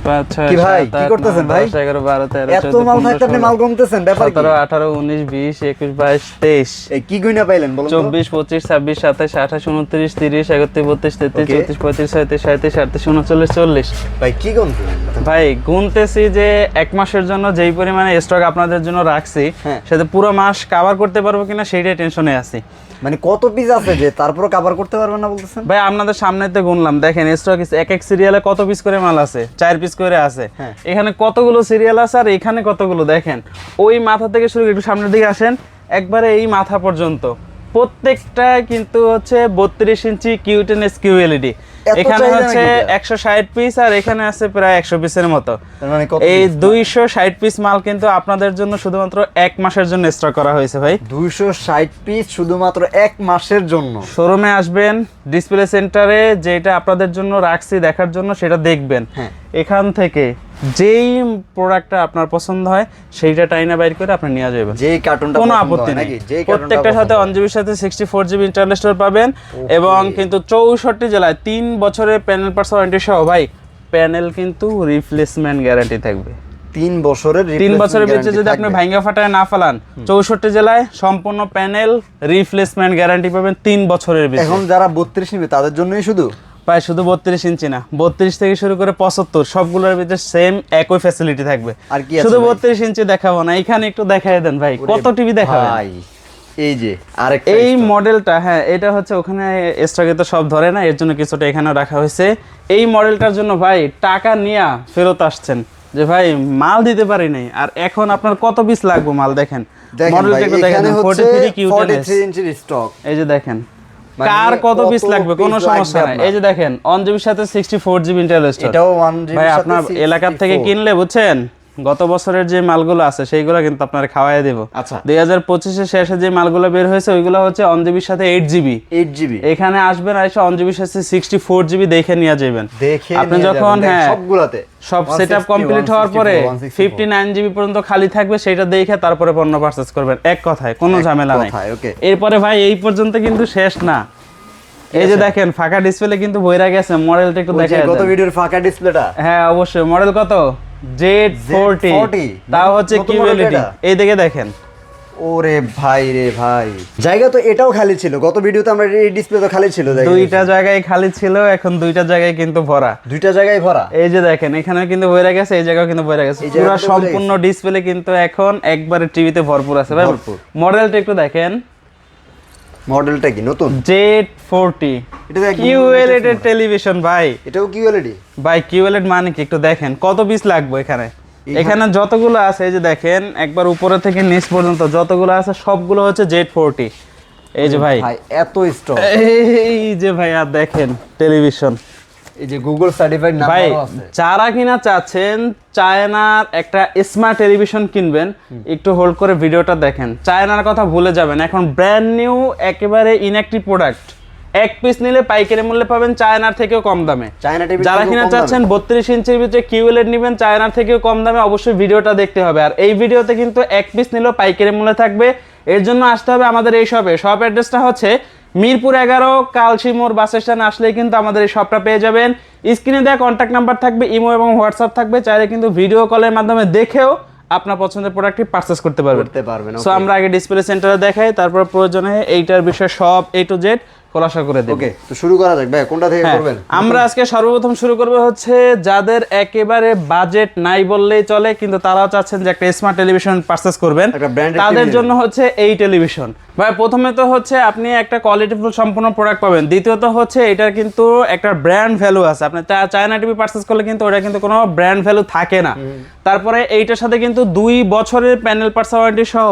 5 6 কি ভাই 7 কি 8 করতেছেন 9 ভাই 10 11 12 13 এত মাল থাকতে আপনি মাল কমতেছেন ব্যাপার কি 17 18 19 20 21 22 23 এই কি গইনা পাইলেন বলুন তো 24 25 26 27 28 29 30 31 32 33 34 35 36 37 38 39 40 ভাই কি কমতেছেন ভাই গুনতেছি যে এক মাসের জন্য যেই পরিমাণে স্টক আপনাদের জন্য রাখছি হ্যাঁ। সেটা পুরো মাস কভার করতে পারবো কিনা সেইটাই টেনশনে আছি। মানে কত পিস আছে যে তারপরও কভার করতে পারবেন না বলতেছেন? ভাই আপনাদের সামনেতে গুনলাম, দেখেন স্টক এক এক সিরিয়ালে কত পিস করে মাল আছে, 4 পিস করে আছে। হ্যাঁ। এখানে কতগুলো সিরিয়াল আছে আর এখানে কতগুলো, দেখেন ওই মাথা থেকে শুরু করে একটু সামনের দিকে আসেন, একবারে এই মাথা পর্যন্ত প্রত্যেকটা কিন্তু হচ্ছে 32 ইঞ্চি কিউ10 কিউএলইডি। এত এখানে চাহিদা হচ্ছে নাকি? 160 পিস আর এখানে আছে প্রায় 100 পিসের মতো। তার মানে কত এই piece? 260 পিস মাল কিন্তু আপনাদের জন্য শুধুমাত্র এক মাসের জন্য স্টক করা হয়েছে ভাই। 260 পিস শুধুমাত্র এক মাসের জন্য। শোরুমে আসবেন, ডিসপ্লে সেন্টারে যেটা আপনাদের জন্য রাখছি দেখার জন্য সেটা দেখবেন। হ্যাঁ। এখান থেকে যেই প্রোডাক্টটা আপনার পছন্দ হয় সেইটা টাইনা বাইর করে আপনি নিয়ে যাবেন, যেই কার্টুনটা কোনো পছন্দ আপত্তি হয় নেই। নাকি? যেই প্রত্যেকটার সাথে 1GB সাথে 64GB ইন্টারনেট স্টোর পাবেন এবং কিন্তু 64 জেলায় 3 বছরের প্যানেল পার্টস ওয়ারেন্টি সহ ভাই প্যানেল কিন্তু রিপ্লেসমেন্ট গ্যারান্টি থাকবে। 3 বছরের 3 বছরের ভিতরে যদি আপনি ভাঙ্গা ফাটায় না ফেলান 64 জেলায় সম্পূর্ণ প্যানেল রিপ্লেসমেন্ট গ্যারান্টি পাবেন 3 বছরের ভিতরে। এখন যারা 32 নিবে তাদের জন্যই শুধু প্রায় শুধু 32 ইঞ্চি না, 32 থেকে শুরু করে 75 সবগুলোর ভিতরে সেম একই ফ্যাসিলিটি থাকবে। আর কি আছে শুধু ভাই? 32 ইঞ্চি দেখাবো না, এখানে একটু দেখায় দেন ভাই কত টিভি দেখাবেন। ভাই এই যে আরেকটা এই stock। মডেলটা, হ্যাঁ এটা হচ্ছে ওখানে স্টকে তো সব ধরে না, এর জন্য কিছুটা এখানে রাখা হয়েছে। এই মডেলটার জন্য ভাই টাকা নিয়ে ফেরত আসছেন যে ভাই মাল দিতে পারি নাই, আর এখন আপনার কত পিস লাগবে মাল দেখেন। দেখেন মডেলটা ভাই, একটু দেখেন, এখানে হচ্ছে 43 কিউ10 43 ইঞ্চির স্টক। এই যে দেখেন মানে কার কত পিস কত লাগবে কোনো piece সমস্যা লাগবে নাই। আপনার? এই যে দেখেন 1GB সাথে 64GB ইন্টারনেট স্টোর। এটাও 1GB ভাই সাথে আপনার 64 এলাকার থেকে কিনলে বুঝছেন গত বছরের যে মালগুলো আছে সেইগুলো কিন্তু আপনারা খাওয়াই দেব। আচ্ছা। 2025 এর শেষে যে মালগুলো বের হয়েছে ওইগুলো হচ্ছে 1GB সাথে 8GB। 8GB এখানে আসবেন আইসা 1GB সাথে 64GB দেখে নিয়ে যাবেন। দেখে আপনি নিয়ে যখন যাবেন, দেখেন হ্যাঁ সবগুলাতে সব সেটআপ 160, কমপ্লিট হওয়ার পরে 164, 59GB পর্যন্ত খালি থাকবে, সেটা দেখে তারপরে পণ্য পারচেজ করবেন। এক কথায় কোনো এক ঝামেলা নাই। কথায়, okay। এরপরে ভাই এই পর্যন্ত কিন্তু শেষ না, এই যে দেখেন ফাঁকা ডিসপ্লে কিন্তু বইরা গেছে, মডেলটা একটু ওই যে দেখায় গত দেন। ভিডিওর ফাঁকা ডিসপ্লেটা হ্যাঁ অবশ্যই, মডেল কত? Z40, তাও হচ্ছে নতুন কিউএলইডি। মডেল এটা? এই দিকে দেখেন, ওরে ভাই রে ভাই, জায়গা তো এটাও খালি ছিল, গত ভিডিওতে আমরা এই ডিসপ্লে তো খালি ছিল জায়গা। দুইটা জায়গায় খালি ছিল, এখন দুইটা জায়গায় কিন্তু ভরা। দুইটা জায়গায় ভরা। এই যে দেখেন এখানে কিন্তু বইরা গেছে, এই জায়গাও কিন্তু বইরা গেছে, এই পুরো জায়গাটাও সম্পূর্ণ ডিসপ্লে কিন্তু এখন একবারে টিভিতে ভরপুর আছে ভাই। ভরপুর। মডেলটা একটু দেখেন, মডেলটা কি নতুন? Z40 এটা তো একদম কিউএলইডি latest model। টেলিভিশন ভাই। এটাও কিউএলইডি। ভাই কিউএলইডি মানে কি একটু দেখেন কত পিস লাগবে এখানে। এখানে যতগুলো আছে এই যে দেখেন একবার উপরে থেকে নিচ পর্যন্ত যতগুলো আছে সবগুলো হচ্ছে Z40। এই যে ভাই ভাই এত স্টক। এই যে ভাই আর দেখেন টেলিভিশন, এই যে গুগল সার্টিফাইড ভাই নাম্বারও আছে। যারা কিনা চাচ্ছেন চায়নার একটা স্মার্ট টেলিভিশন কিনবেন, একটু হোল্ড করে ভিডিওটা দেখেন। চায়নার কথা ভুলে যাবেন, এখন ব্র্যান্ড নিউ একেবারে ইনঅ্যাক্টিভ প্রোডাক্ট, এক পিস নিলে পাইকারি মূল্যে পাবেন চায়নার থেকেও কম দামে। চায়না টিভি যারা কিনা চাচ্ছেন 32 ইঞ্চির ভিতরে কিউএলইডি নেবেন চায়নার থেকেও কম দামে, অবশ্যই ভিডিওটা দেখতে হবে। আর এই ভিডিওতে কিন্তু এক পিস নিলেও পাইকারি মূল্যে থাকবে, এর জন্য আসতে হবে আমাদের এই শপে। শপ অ্যাড্রেসটা হচ্ছে মিরপুর 11 কালশি মোড় বাস স্ট্যান্ডে আসলেই কিন্তু আমাদের এই শপটা পেয়ে যাবেন। স্ক্রিনে দেওয়া কন্ট্যাক্ট নাম্বার থাকবে, ইমো এবং হোয়াটসঅ্যাপ থাকবে, চাইলে কিন্তু ভিডিও কলের মাধ্যমে দেখেও আপনার পছন্দের প্রোডাক্টটি পারচেজ করতে পারবেন। সো আমরা আগে ডিসপ্লে সেন্টারে দেখাই, তারপর প্রয়োজনে এইটার বিষয়ে সব A to Z খোলাসা করে দেব। ওকে, তো শুরু করা যাক ভাই, কোনটা থেকে হ্যাঁ, করবেন? আমরা আজকে সর্বপ্রথম শুরু করব হচ্ছে যাদের একেবারে বাজেট নাই বললেই চলে, কিন্তু তারাও চাচ্ছেন যে একটা স্মার্ট টেলিভিশন পারচেজ করবেন, একটা branded তাদের TV জন্য হচ্ছে এই টেলিভিশন। ভাই প্রথমে তো হচ্ছে আপনি একটা কোয়ালিটিফুল সম্পূর্ণ প্রোডাক্ট পাবেন, দ্বিতীয়ত হচ্ছে এটার কিন্তু একটা ব্র্যান্ড ভ্যালু আছে। আপনি চায়না টিভি পারচেজ করলে কিন্তু ওটা কিন্তু কোনো ব্র্যান্ড ভ্যালু থাকে না। তারপরে এইটার সাথে কিন্তু 2 বছরের প্যানেল পার্টস ওয়ারেন্টি সহ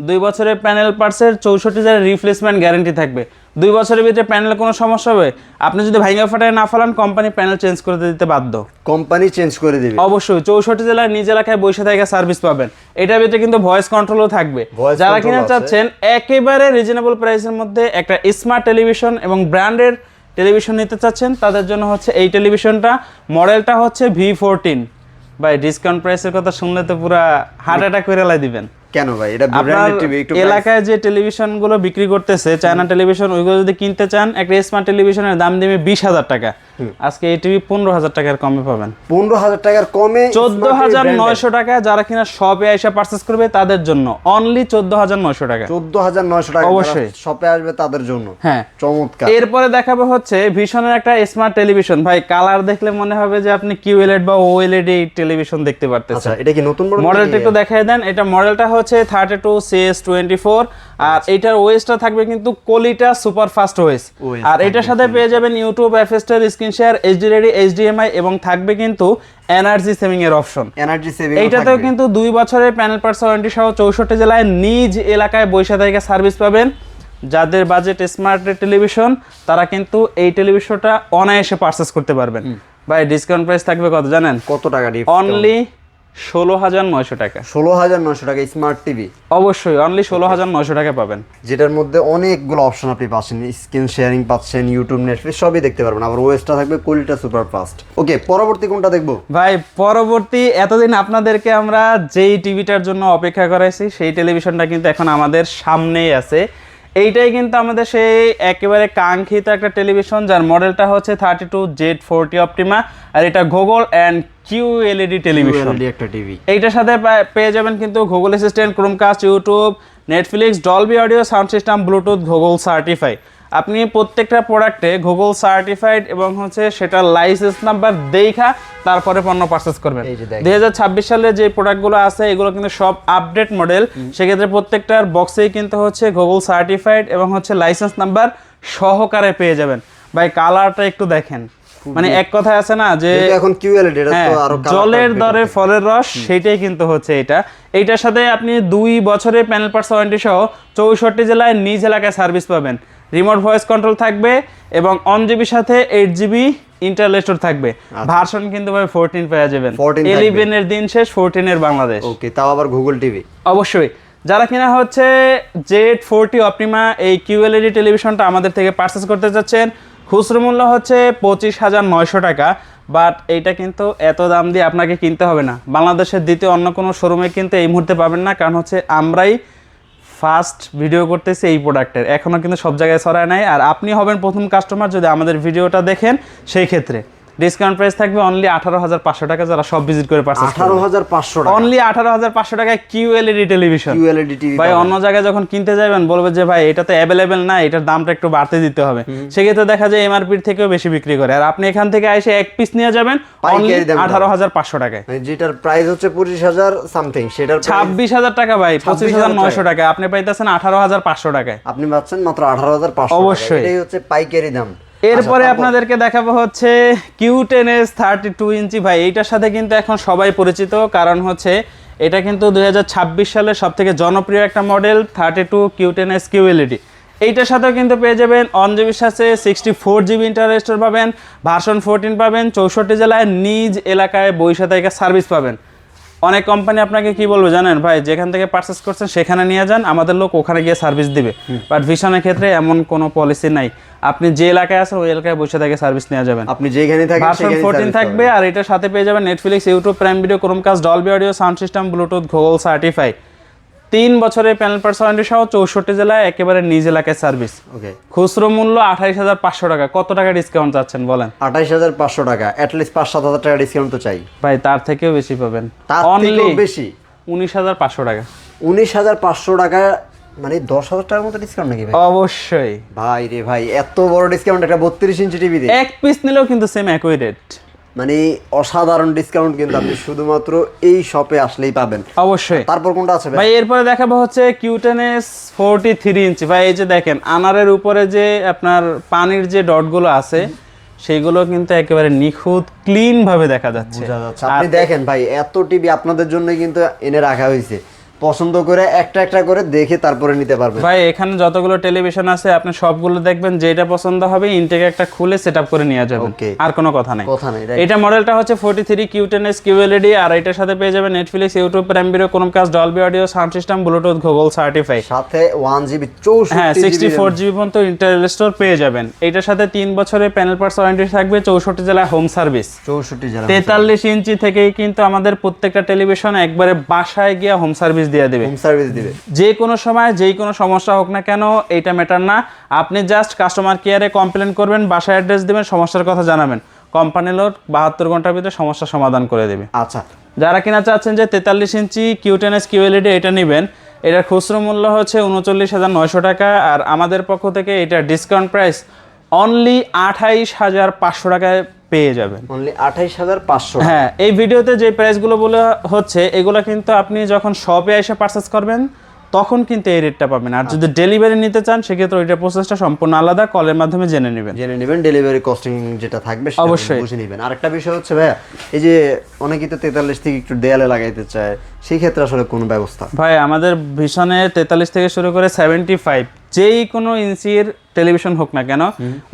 2 বছরের প্যানেল পার্টসের 64 জারের রিপ্লেসমেন্ট গ্যারান্টি থাকবে। 2 বছরের ভিতরে প্যানেলে কোনো সমস্যা হবে, আপনি যদি ভাঙা ফাটায় না ফেলান কোম্পানি প্যানেল চেঞ্জ করে দিতে বাধ্য। কোম্পানি চেঞ্জ করে দিবে অবশ্যই 64 জেলায় নিজ এলাকায় বসে থেকে সার্ভিস পাবেন। এটার ভিতরে কিন্তু ভয়েস কন্ট্রোলও থাকবে। Voice যারা control কিনা আছে। চাচ্ছেন একেবারে রিজনেবল প্রাইসের মধ্যে একটা স্মার্ট টেলিভিশন এবং ব্র্যান্ডের টেলিভিশন নিতে চাচ্ছেন, তাদের জন্য হচ্ছে এই টেলিভিশনটা। মডেলটা হচ্ছে V14। ভাই ডিসকাউন্ট প্রাইসের কথা শুনলে তো পুরা হার্ট অ্যাটাক করে লাই দিবেন। কেন ভাই এটা আপনার ব্র্যান্ডেড টিভি একটু এলাকায় যে টেলিভিশন গুলো বিক্রি করতেছে চায়না টেলিভিশন, ওইগুলো যদি কিনতে চান একটা স্মার্ট টেলিভিশনের দাম দিবে 20,000 টাকা, আজকে এই টিভি 15,000 টাকার কমে পাবেন। 15,000 টাকার কমে 14,900 টাকা। যারা কিনা শপে এসে পারচেজ করবে তাদের জন্য অনলি 14,900 টাকা। 14,900 টাকা অবশ্যই শপে আসবে তাদের জন্য। হ্যাঁ, চমৎকার। এরপরে দেখাবো হচ্ছে ভিশনের একটা স্মার্ট টেলিভিশন। ভাই কালার দেখলে মনে হবে যে আপনি কিউএলইডি বা ওএলইডি টেলিভিশন দেখতে পারতেছেন। আচ্ছা, এটা কি নতুন মডেলটা একটু দেখাই দেন। এটা মডেলটা হচ্ছে 32CS24 আর এটার ওএসটা থাকবে কিন্তু কোলিটা সুপার ফাস্ট ওএস। আর এটার সাথে পেয়ে যাবেন ইউটিউব, এফএসটার, screen share, HD ready, HDMI এবং থাকবে কিন্তু এনার্জি সেভিং এর অপশন। এনার্জি সেভিং এইটাতেও কিন্তু 2 বছরের প্যানেল পার্টস ওয়ারেন্টি সহ 64 জেলায় নিজ এলাকায় বৈশা থেকে সার্ভিস পাবেন। যাদের বাজেট স্মার্ট টেলিভিশন তারা কিন্তু এই টেলিভিশনটা অনায়াসে পারচেজ করতে পারবেন। ভাই ডিসকাউন্ট প্রাইস থাকবে কত জানেন? কত টাকা? অনলি 16,900 টাকা। 16,900 টাকা স্মার্ট টিভি। অবশ্যই অনলি 16,900 টাকা পাবেন, যেটার মধ্যে অনেকগুলো অপশন আপনি পাচ্ছেন, স্ক্রিন শেয়ারিং পাচ্ছেন, ইউটিউব, নেটফ্লিক্স সবই দেখতে পারবেন। আবার ওএসটা থাকবে কোয়ালিটি সুপার ফাস্ট। ওকে, পরবর্তী কোনটা দেখবো ভাই? পরবর্তী এতদিন আপনাদেরকে আমরা যেই টিভিটার জন্য অপেক্ষা করাইছি সেই টেলিভিশনটা কিন্তু এখন আমাদের সামনেই আছে। এইটাই কিন্তু আমাদের সেই একেবারে কাঙ্ক্ষিত একটা টেলিভিশন, যার মডেলটা হচ্ছে 32Z40 অপটিমা আর এটা গুগল অ্যান্ড কিউএলইডি টেলিভিশন। একটা টিভি এইটার সাথে পেয়ে যাবেন কিন্তু Google assistant, Chromecast, YouTube, Netflix, Dolby audio, sound system, Bluetooth, Google certify. আপনি প্রত্যেকটা প্রোডাক্টে গুগল সার্টিফাইড এবং হচ্ছে সেটার লাইসেন্স নাম্বার দেখা তারপরে পণ্য পারচেজ করবেন। 2026 সালে যে প্রোডাক্টগুলো আছে এগুলো কিন্তু সব আপডেট মডেল, সেক্ষেত্রে প্রত্যেকটার বক্সেই কিন্তু হচ্ছে গুগল সার্টিফাইড এবং হচ্ছে লাইসেন্স নাম্বার সহকারে পেয়ে যাবেন। ভাই কালারটা একটু দেখেন, মানে এক কথায় আছে না যে এখন কিউএলইডি এটা তো আরো জলের দরে ফলের রস, সেটাই কিন্তু হচ্ছে এটা। এইটার সাথে আপনি 2 বছরের প্যানেল পার্টস ওয়ারেন্টি সহ 64 জেলায় নিজ এলাকায় সার্ভিস পাবেন। রিমোট ভয়েস কন্ট্রোল থাকবে এবং 1GB সাথে 8GB ইন্টারনেট স্টোর থাকবে। ভার্সন কিন্তু ভাই 14 পেয়ে যাবেন। 11 এর দিন শেষ, 14 এর বাংলাদেশ। ওকে, তাও আবার গুগল টিভি। অবশ্যই যারা কিনা হচ্ছে Z40 অপটিমা এই কিউএলইডি টেলিভিশনটা আমাদের থেকে পারচেজ করতে চাচ্ছেন, খুচরো মূল্য হচ্ছে 25,900 টাকা। বাট এইটা কিন্তু এত দাম দিয়ে আপনাকে কিনতে হবে না। বাংলাদেশের দ্বিতীয় অন্য কোনো শোরুমে কিন্তু এই মুহূর্তে পাবেন না, কারণ হচ্ছে আমরাই ফার্স্ট ভিডিও করতেছি এই প্রোডাক্টের, এখনও কিন্তু সব জায়গায় ছড়ায় নাই। আর আপনি হবেন প্রথম কাস্টমার যদি আমাদের ভিডিওটা দেখেন, সেই ক্ষেত্রে ডিসকাউন্ট প্রাইস থাকবে অনলি 18,500 টাকা। যারা সব ভিজিট করে পারচেজ করবে 18,500 টাকা, অনলি 18,500 টাকায় কিউএলইডি টেলিভিশন। কিউএলইডি টিভি ভাই অন্য জায়গায় যখন কিনতে যাবেন বলবে যে ভাই এটা তো অ্যাভেলেবেল না, এটার দামটা একটু বাড়তে দিতে হবে, সেক্ষেত্রে দেখা যায় এমআরপির থেকেও বেশি বিক্রি করে। আর আপনি এখান থেকে এসে এক পিস নিয়ে যাবেন অনলি 18,500 টাকায়, যেটার প্রাইস হচ্ছে 25,000 সামথিং, সেটার 26,000 টাকা। ভাই 25,900 টাকা আপনি পাইতেছেন 18,500 টাকায়। আপনি পাচ্ছেন মাত্র 18,500। অবশ্যই এটাই হচ্ছে পাইকারি দাম। এরপরে আপনাদেরকে দেখাবো হচ্ছে Q10s 32 ইঞ্চি। ভাই এইটার সাথে কিন্তু এখন সবাই পরিচিত, কারণ হচ্ছে এটা কিন্তু 2026 সালের সব থেকে জনপ্রিয় একটা মডেল 32 Q10s কিউএলইডি। এইটার সাথেও কিন্তু পেয়ে যাবেন 1GB সাথে 64GB ইন্টারনেট স্টোর পাবেন, ভার্সন 14 পাবেন, 64 জেলায় নিজ এলাকায় বৈশা থেকে সার্ভিস পাবেন। অনেক কোম্পানি আপনাকে কি বলবে জানেন, ভাই যেখান থেকে পারচেস করছেন সেখানে নিয়ে যান, আমাদের লোক ওখানে গিয়ে সার্ভিস দিবে। বাট ভিশনের ক্ষেত্রে এমন কোনো পলিসি নাই, আপনি যে এলাকায় আছেন ওই এলাকায় বসে থেকে সার্ভিস নিয়ে যাবেন। আপনি যেখানে থাকেন ভার্সন 14 থাকবে আর এটার সাথে পেয়ে যাবেন Netflix, YouTube, prime video, Chromecast, Dolby audio, sound system, Bluetooth, Google certify. 3 বছরের প্যানেল পার্টস ওয়ারেন্টি সহ 64 জেলায় একেবারে নিজ এলাকায় সার্ভিস। ওকে, খুচরো মূল্য 28,500 টাকা। কত টাকা ডিসকাউন্ট চাচ্ছেন বলেন? 28,500 টাকা, অ্যাট লিস্ট 5-7,000 টাকা ডিসকাউন্ট তো চাই। ভাই তার থেকেও বেশি পাবেন, অনলি বেশি 19,500 টাকা। 19,500 টাকা মানে 10,000 টাকার মতো ডিসকাউন্ট নাকি ভাই? অবশ্যই ভাই রে ভাই, এত বড় ডিসকাউন্ট একটা 32 ইঞ্চি টিভি দিয়ে। এক পিস নিলেও কিন্তু সেম একই রেট, মানে অসাধারণ ডিসকাউন্ট কিন্তু আপনি শুধুমাত্র এই শপে আসলেই পাবেন। অবশ্যই। তারপর কোনটা আছে ভাই? এরপরে দেখাবো হচ্ছে Q10s 43 ইঞ্চি। ভাই এই যে দেখেন আনারের উপরে যে আপনার পানির যে ডটগুলো আছে সেইগুলো কিন্তু একেবারে নিখুঁত ক্লিন ভাবে দেখা যাচ্ছে। আপনি দেখেন ভাই, এত টিভি আপনাদের জন্য কিন্তু এনে রাখা হয়েছে, পছন্দ করে একটা একটা করে দেখে তারপরে নিতে পারবেন। ভাই এখানে যতগুলো টেলিভিশন আছে আপনি সবগুলো দেখবেন, যেটা পছন্দ হবে ইনটেক একটা খুলে সেটআপ করে নিয়ে যাবেন, আর কোনো কথা নাই। এটা মডেলটা হচ্ছে 43 Q10s কিউএলইডি আর এটার সাথে পেয়ে যাবেন Netflix, YouTube, prime video, Chromecast, Dolby audio, sound system, Bluetooth, Google certify, সাথে 1GB 64GB, হ্যাঁ 64GB পর্যন্ত ইন্টারনেট স্টোর পেয়ে যাবেন। এটার সাথে 3 বছরের প্যানেল পার্টস ওয়ারেন্টি থাকবে, 64 জেলায় হোম সার্ভিস। 64 জেলা 43 ইঞ্চি থেকেই কিন্তু আমাদের প্রত্যেকটা টেলিভিশন একবারে বাসায় গিয়ে হোম সার্ভিস দিয়ে দেবে। হোম সার্ভিস দিবে যে কোনো সময় যেই কোনো সমস্যা হোক না কেন এইটা ম্যাটার না, আপনি জাস্ট কাস্টমার কেয়ারে কমপ্লেন করবেন, বাসায় অ্যাড্রেস দিবেন, সমস্যার কথা জানাবেন, কোম্পানি লোক 72 ঘন্টার ভিতরে সমস্যার সমাধান করে দেবে। আচ্ছা, যারা কিনা চাচ্ছেন যে 43 ইঞ্চি Q10s QLED এটা নেবেন, এটার খুচরো মূল্য হচ্ছে 39,900 টাকা, আর আমাদের পক্ষ থেকে এটা ডিসকাউন্ট প্রাইস অনলি 28,500 টাকায় পেয়ে যাবেন। অনলি 28,500। হ্যাঁ, এই ভিডিওতে যে প্রাইসগুলো বলে হচ্ছে এগুলো কিন্তু আপনি যখন শপে এসে পারচেস করবেন তখন কিন্তু এই রেটটা পাবেন। আর যদি ডেলিভারি নিতে চান সেক্ষেত্রে ওইটা প্রসেসটা সম্পূর্ণ আলাদা, কলের মাধ্যমে জেনে নেবেন ডেলিভারি কস্টিং যেটা থাকবে সেটা অবশ্যই বুঝে নেবেন। আরেকটা বিষয় হচ্ছে ভাইয়া, এই যে অনেকেই তো 43 থেকে একটু দেয়ালে লাগাইতে চায়, সেই ক্ষেত্রে আসলে কোন ব্যবস্থা? ভাই আমাদের ভীষণে 43 থেকে শুরু করে 75 যেই কোনো ইঞ্চির টেলিভিশন হোক না কেন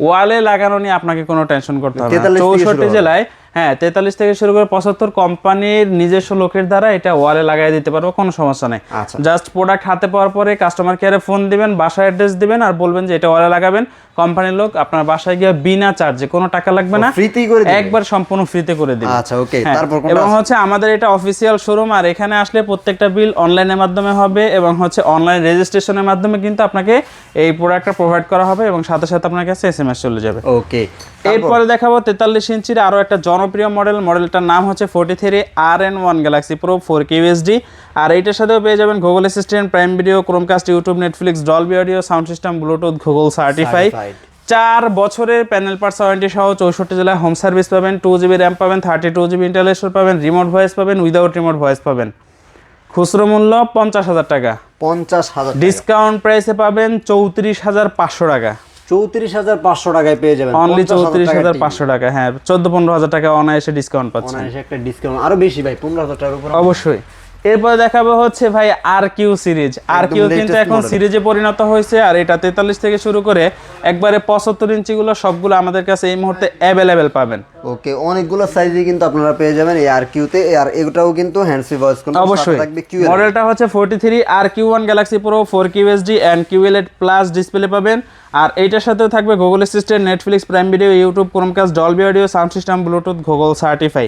ওয়ালে লাগানো নিয়ে আপনাকে কোনো টেনশন করতে হবে না। 64 জেলায়, হ্যাঁ 43 থেকে শুরু করে 75 কোম্পানির নিজস্ব লোকের দ্বারা এটা ওয়ালে লাগাই দিতে পারবো, কোনো সমস্যা নেই। আচ্ছা, জাস্ট প্রোডাক্ট হাতে পাওয়ার পরে কাস্টমার কেয়ারে ফোন দিবেন, বাসায় অ্যাড্রেস দিবেন আর বলবেন যে এটা ওয়ালে লাগাবেন, কোম্পানির লোক আপনার বাসায় গিয়ে বিনা চার্জে, কোনো টাকা লাগবে না, ফ্রিতেই করে দিবে, একবার সম্পূর্ণ ফ্রিতে করে দিবে। আচ্ছা ওকে, তারপর এবং হচ্ছে আমাদের এটা অফিসিয়াল শোরুম, আর এখানে আসলে প্রত্যেকটা বিল অনলাইনের মাধ্যমে হবে এবং হচ্ছে অনলাইন রেজিস্ট্রেশনের মাধ্যমে কিন্তু আপনাকে এই প্রোডাক্টটা প্রোভাইড করা হবে এবং সাথে সাথে আপনার কাছে SMS চলে যাবে। ওকে, এরপরে দেখাবো 43 ইঞ্চির আরো একটা জনপ্রিয় মডেলটার নাম হচ্ছে 43RN1 Galaxy Pro 4K UHD, আর এইটার সাথেও পেয়ে যাবেন Google assistant, prime video, Chromecast, YouTube, Netflix, Dolby audio, sound system, Bluetooth, Google certify, 4 বছরের প্যানেল পার্টস ওয়ারেন্টি সহ 64 জেলায় হোম সার্ভিস পাবেন, 2GB র্যাম পাবেন, 32GB ইন্টারনাল স্টোরেজ পাবেন, রিমোট ভয়েস পাবেন, উইদাউট রিমোট ভয়েস পাবেন। খুচরো মূল্য 50,000 টাকা, 50,000, ডিসকাউন্ট প্রাইসে পাবেন 34,500 টাকা। 34,500 টাকায় পেয়ে যাবেন, অনলি 34,500 টাকা। হ্যাঁ, 14-15,000 টাকা অনায়াসে ডিসকাউন্ট পাচ্ছেন। অনায়াসে একটা ডিসকাউন্ট, আরো বেশি ভাই, 15,000 টাকার উপর অবশ্যই। এরপরে দেখাবো হচ্ছে ভাই RQ সিরিজ। RQ কিন্তু এখন সিরিজে পরিণত হয়েছে, আর এটা 43 থেকে শুরু করে একবারে 75 ইঞ্চিগুলো সবগুলো আমাদের কাছে এই মুহূর্তে অ্যাভেলেবেল পাবেন। ওকে, অনেকগুলো সাইজে কিন্তু আপনারা পেয়ে যাবেন এই RQ তে, আর এটাও কিন্তু হ্যান্ড ফ্রি ভয়েস কন্ট্রোল অবশ্যই থাকবে। QLED মডেলটা হচ্ছে 43RQ1 Galaxy Pro 4K UHD and QLED plus display পাবেন, আর এইটার সাথেও থাকবে Google assistant, Netflix, prime video, YouTube, Chromecast, Dolby audio, sound system, Bluetooth, Google certify,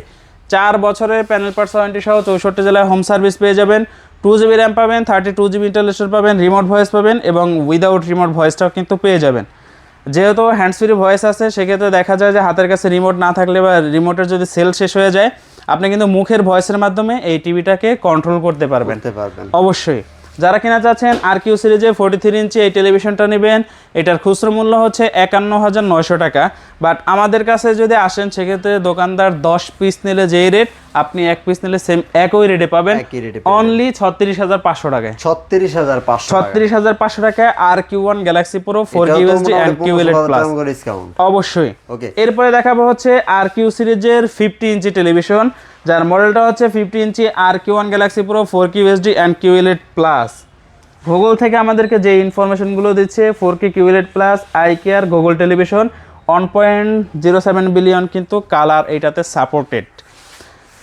4 বছরের প্যানেল পার্টস ওয়ারেন্টি সহ 64 জেলায় হোম সার্ভিস পেয়ে যাবেন, 2GB র্যাম পাবেন, 32GB ইন্টারনাল স্টোরেজ পাবেন, রিমোট ভয়েস পাবেন এবং উইদাউট রিমোট ভয়েসটাও কিন্তু পেয়ে যাবেন। যেহেতু হ্যান্ডস ফ্রি ভয়েস আছে সেক্ষেত্রে দেখা যায় যে হাতের কাছে রিমোট না থাকলে বা রিমোটের যদি সেল শেষ হয়ে যায় আপনি কিন্তু মুখের ভয়েসের মাধ্যমে এই টিভিটাকে কন্ট্রোল করতে পারবেন। অবশ্যই যারা কিনা চাচ্ছেন RQ সিরিজে 43 ইঞ্চি এই টেলিভিশনটা নেবেন, এটার খুচরো মূল্য হচ্ছে 51,900 টাকা, বাট আমাদের কাছে যদি আসেন সেক্ষেত্রে দোকানদার 10 পিস নিলে যেই রেট আপনি 1 পিস নিলে সেম একই রেটে পাবেন, অনলি 36,500 টাকায়। 36,500 টাকায় RQ1 Galaxy Pro 4K UHD and QLED plus অবশ্যই। এরপরে দেখাবো হচ্ছে RQ সিরিজের 50 ইঞ্চি টেলিভিশন, যার মডেলটা হচ্ছে 50 inch RQ1 Galaxy Pro 4K UHD and QLED plus. Google থেকে আমাদেরকে যে ইনফরমেশনগুলো দিচ্ছে 4K QLED plus, eye care, Google television, 1.07 billion কিন্তু কালার এইটাতে সাপোর্টেড,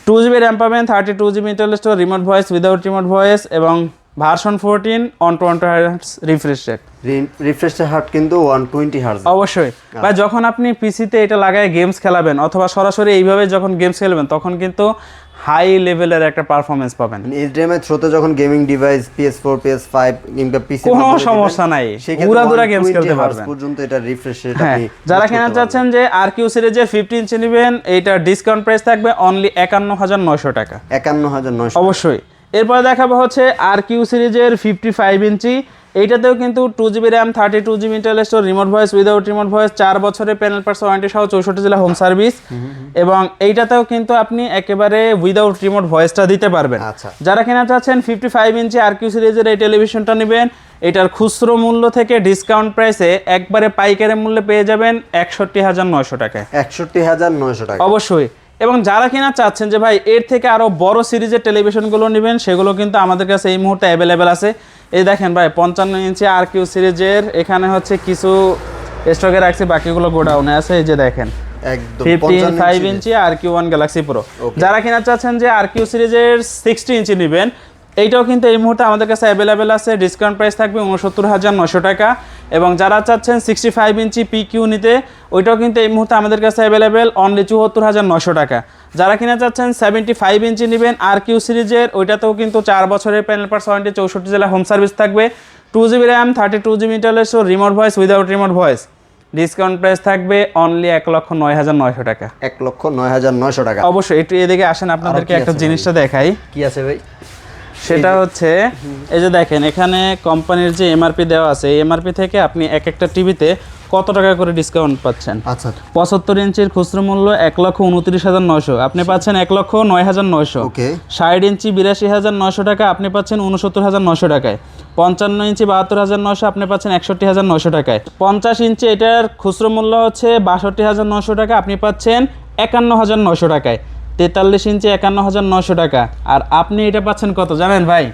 2GB র্যাম পাবেন, 32GB internal storage, remote voice, without remote voice এবং version 14 on 20 Hz refresh rate. Refresh rate কিন্তু 120 Hz অবশ্যই। বা যখন আপনি পিসিতে এটা লাগায় গেমস খেলাবেন অথবা সরাসরি এইভাবে যখন গেমস খেলবেন তখন কিন্তু হাই লেভেলের একটা পারফরম্যান্স পাবেন। HDMI থ্রুতে যখন গেমিং ডিভাইস PS4 PS5 কিংবা পিসি কোনো সমস্যা নাই, পুরোদুরা গেমস খেলতে পারবেন পর্যন্ত এটা রিফ্রেশ রেট আপনি। যারা কিনা চাচ্ছেন যে RQ সিরিজের 50 ইঞ্চি নেবেন, এইটা ডিসকাউন্ট প্রাইস থাকবে অনলি 51,900 টাকা। 51,900 অবশ্যই। এরপরে দেখাবো হচ্ছে RQ সিরিজের 55 ইঞ্চি, এইটাতেও কিন্তু 2GB RAM, 32GB internal storage, remote voice, without remote voice, 4 বছরের প্যানেল পার্টস ওয়ারেন্টি সহ 64 জেলা হোম সার্ভিস এবং এইটাতেও কিন্তু আপনি একেবারে উইদাউট রিমোট ভয়েসটা দিতে পারবেন। যারা কিনা চাচ্ছেন 55 ইঞ্চি RQ সিরিজের এই টেলিভিশনটা নেবেন, এটার খুচরো মূল্য থেকে ডিসকাউন্ট প্রাইসে একবারে পাইকারি মূল্যে পেয়ে যাবেন 61,900 টাকায়। 61,900 টাকা অবশ্যই। এবং যারা কিনা চাচ্ছেন যে ভাই এর থেকে আরো বড় সিরিজের টেলিভিশনগুলো নেবেন, সেগুলো কিন্তু আমাদের কাছে এই মুহূর্তে অ্যাভেলেবেল আছে। এই দেখেন ভাই 55 ইঞ্চি RQ সিরিজের এখানে হচ্ছে কিছু স্টকে রাখছি, বাকিগুলো গোডাউনে আছে। এই যে দেখেন একদম 55 ইঞ্চি RQ1 Galaxy Pro। যারা কিনা চাচ্ছেন যে RQ সিরিজের 60 ইঞ্চি নেবেন, এইটাও কিন্তু এই মুহূর্তে আমাদের কাছে অ্যাভেলেবেল আছে, ডিসকাউন্ট প্রাইস থাকবে 69,900 টাকা। এবং যারা চাচ্ছেন 65 ইঞ্চি PQ নিতে, ওইটাও কিন্তু এই মুহূর্তে আমাদের কাছে অ্যাভেলেবেল অনলি 74,900 টাকা। যারা কিনা চাচ্ছেন 75 ইঞ্চি নেবেন আর কিউ সিরিজের, ওইটাতেও কিন্তু 4 বছরের প্যানেল পার্টস ওয়ারেন্টি, 64 জেলা হোম সার্ভিস থাকবে, 2GB RAM, 32GB internal, remote voice without remote voice. Discount price থাকবে অনলি 1,09,900 টাকা। 1,09,900 টাকা। অবশ্যই একটু এদিকে আসেন, আপনাদেরকে একটা জিনিসটা দেখাই। কি আছে ভাই? সেটা হচ্ছে এই যে দেখেন, এখানে কোম্পানির যে এমআরপি দেওয়া আছে, এই এমআরপি থেকে আপনি এক একটা টিভিতে কত টাকা করে ডিসকাউন্ট পাচ্ছেন। আচ্ছা, 75 ইঞ্চির খুচরো মূল্য 1,29,900, আপনি পাচ্ছেন 1,09,900। ওকে। 60 ইঞ্চি 82,900 টাকা, আপনি পাচ্ছেন 69,900 টাকায়। 55 ইঞ্চি 72,900, আপনি পাচ্ছেন 61,900 টাকায়। 50 ইঞ্চি এটার খুচরো মূল্য হচ্ছে 62,900 টাকা, আপনি পাচ্ছেন 51,900 টাকায়। 43 ইঞ্চি 51,900 টাকা, আর আপনি এটা পাচ্ছেন কত জানেন ভাই?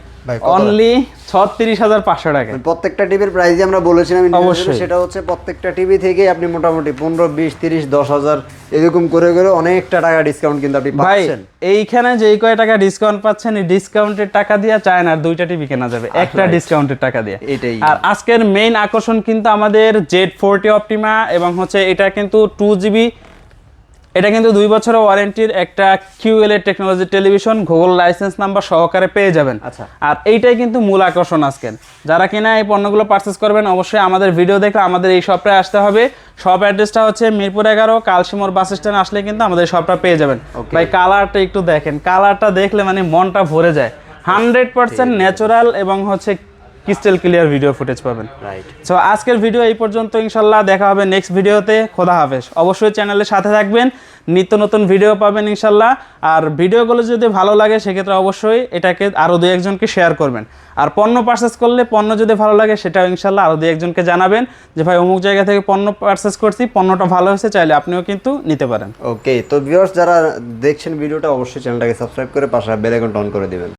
অনলি 36,500 টাকা। প্রত্যেকটা টিভির প্রাইসই আমরা বলেছিলাম, অবশ্যই সেটা হচ্ছে প্রত্যেকটা টিভি থেকে আপনি মোটামুটি 15, 20, 30, 10,000 এরকম করে করে অনেকটা টাকা ডিসকাউন্ট কিন্তু আপনি ভাই পাচ্ছেন। এইখানে যেই কয় টাকা ডিসকাউন্ট পাচ্ছেন, এই ডিসকাউন্টের টাকা দিয়ে চায়নার 2টা টিভি কেনা যাবে একটা ডিসকাউন্টের টাকা দিয়ে। এটাই। আর আজকের মেইন আকর্ষণ কিন্তু আমাদের Z40 অপটিমা, এবং হচ্ছে এটা কিন্তু 2GB, এটা কিন্তু 2 বছরের ওয়ারেন্টির একটা QLED technology television, Google licence number সহকারে পেয়ে যাবেন। আচ্ছা। আর এইটাই কিন্তু মূল আকর্ষণ আজকের। যারা কিনা এই পণ্যগুলো পারচেস করবেন, অবশ্যই আমাদের ভিডিও দেখে আমাদের এই শপে আসতে হবে। শপ অ্যাড্রেসটা হচ্ছে মিরপুর 11, কালশিমোর বাস স্ট্যান্ড আসলে কিন্তু আমাদের শপটা পেয়ে যাবেন। ভাই কালারটা একটু দেখেন, কালারটা দেখলে মানে মনটা ভরে যায়। 100% ন্যাচারাল এবং হচ্ছে ক্রিস্টাল ক্লিয়ার ভিডিও ফুটেজ পাবেন। রাইট। সো আজকের ভিডিও এই পর্যন্ত, ইনশাল্লাহ দেখা হবে নেক্সট ভিডিওতে। খোদা হাফেজ। অবশ্যই চ্যানেলের সাথে থাকবেন, নিত্য নতুন ভিডিও পাবেন ইনশাল্লাহ। আর ভিডিওগুলো যদি ভালো লাগে সেক্ষেত্রে অবশ্যই এটাকে আরও 2-1জনকে শেয়ার করবেন। আর পণ্য পারচেস করলে পণ্য যদি ভালো লাগে সেটাও ইনশাল্লাহ আরও 2-1জনকে জানাবেন যে ভাই অমুক জায়গা থেকে পণ্য পারচেস করছি, পণ্যটা ভালো হয়েছে, চাইলে আপনিও কিন্তু নিতে পারেন। ওকে, তো ভিউয়ার্স যারা দেখছেন ভিডিওটা অবশ্যই চ্যানেলটাকে সাবস্ক্রাইব করে পাশে বেল আইকনটা অন করে দিবেন।